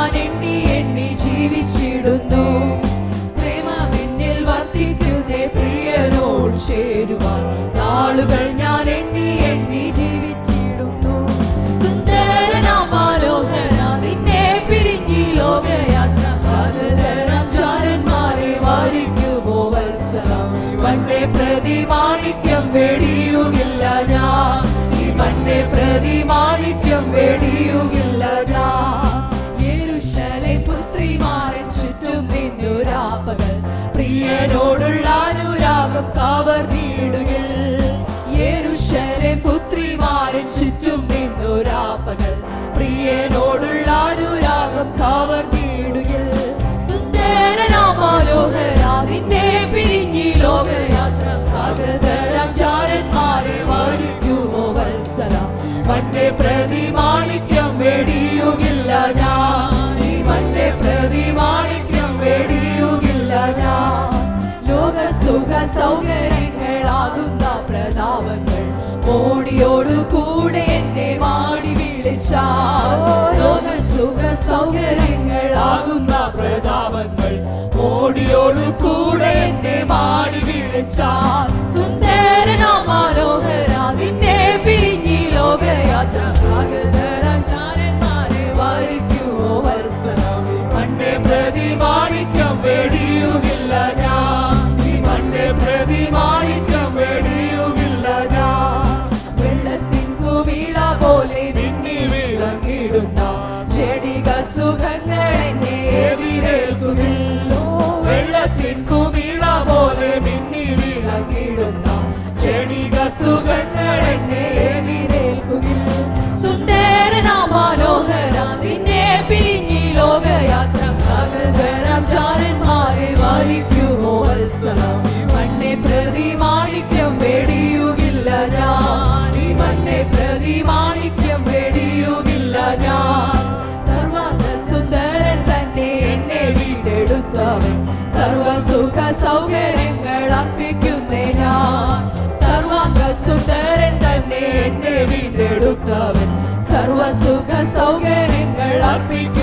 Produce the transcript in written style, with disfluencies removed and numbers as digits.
ഞാൻ എണ്ണി എണ്ണി ജീവിച്ചിടുന്നു. പ്രേമമെന്നിൽ വർദ്ധിക്കുന്നേ പ്രിയനോട് ചേരുവാൻ നാളുകൾ ഞാൻ എണ്ണി എണ്ണി ജീവിച്ചിടുന്നു. സുന്ദരനാം മനോഹര നിന്നെ പിരിഞ്ഞി ലോകയാത്ര പലതരം ചാരന്മാരെ വാരിക്കുമോ വത്സലം. മണ്ണെ പ്രതി മാണിക്യം വെടിയുകില്ല ഞാൻ, ഈ മണ്ണെ പ്രതി മാണിക്യം വെടിയുകില്ല ഞാൻ. യെരൂശലേം പുത്രിമാരൻ ചുറ്റും നിന്നൊരാപകൽ പ്രിയനോടുള്ള അനുരാഗം കവർന്നിടുകിൽ. യെരൂശലേം പുത്രിമാരൻ ചുറ്റും നിന്നൊരാപകൽ പ്രിയനോടുള്ള അനുരാഗം കവർന്നിടുകിൽ. സുന്ദരനാം മനോഹര നിന്നെ പിരിഞ്ഞി ലോകയാത്ര പലതരം ചാരന്മാരെ വാരിക്കുമോ വത്സലം. മണ്ണെ പ്രതി മാണിക്യം വെടിയുകില്ല ഞാൻ, ഈ മണ്ണെ പ്രതി മാണിക്യം വെടിയുകില്ല ഞാൻ. ലോക സുഖ സൗകര്യങ്ങളാകുന്ന പ്രതാപങ്ങൾ മോടിയോടു കൂടെ എന്നെ മാടി വിളിച്ചാൽ. ലോക സുഖ സൗകര്യങ്ങളാകുന്ന പ്രതാപങ്ങൾ മോടിയോടു കൂടെ എന്നെ മാടി വിളിച്ചാൽ. സുന്ദരനാം മനോഹര നിന്നെ പിരിഞ്ഞി ലോകയാത്ര പലതരം ചാരന്മാരെ വാരിക്കുമോ വത്സലം. മണ്ണെ പ്രതി മാണിക്യം വെടിയുകില്ല ഞാൻ, ഈ മണ്ണെ പ്രതി മാണിക്യം വെടിയുകില്ല ഞാൻ. വെള്ളത്തിൻ കുമിള പോലെ മിന്നി വിളങ്ങിടുന്ന ചെടിക സുഖങ്ങൾ എന്നെ എതിരേൽക്കുകില്ലോ. വെള്ളത്തിൻ കുമിള പോലെ മിന്നി വിളങ്ങിടുന്ന ചെടിക സുഖങ്ങൾ എന്നെ എതിരേൽക്കുകിൽ. സുന്ദരനാം മനോഹര നിന്നെ പിരിഞ്ഞി ലോകയാത്ര പലതരം ചാരന്മാരെ വാരിക്കുമോ വത്സലം. മണ്ണെ പ്രതി മാണിക്യം വെടിയുകില്ല ഞാൻ, ഈ മണ്ണെ പ്രതി മാണിക്യം വെടിയുകില്ല ഞാൻ. സർവാംഗ സുന്ദരൻ തന്നെ എന്നെ വീണ്ടെടുത്തവൻ സർവസുഖ സൗകര്യങ്ങൾ അർപ്പിക്കുന്നേ ഞാൻ. സർവാംഗ സുന്ദരൻ തന്നെ എന്നെ വീണ്ടെടുത്തവൻ സർവസുഖ സൗകര്യങ്ങൾ അർപ്പിക്കും.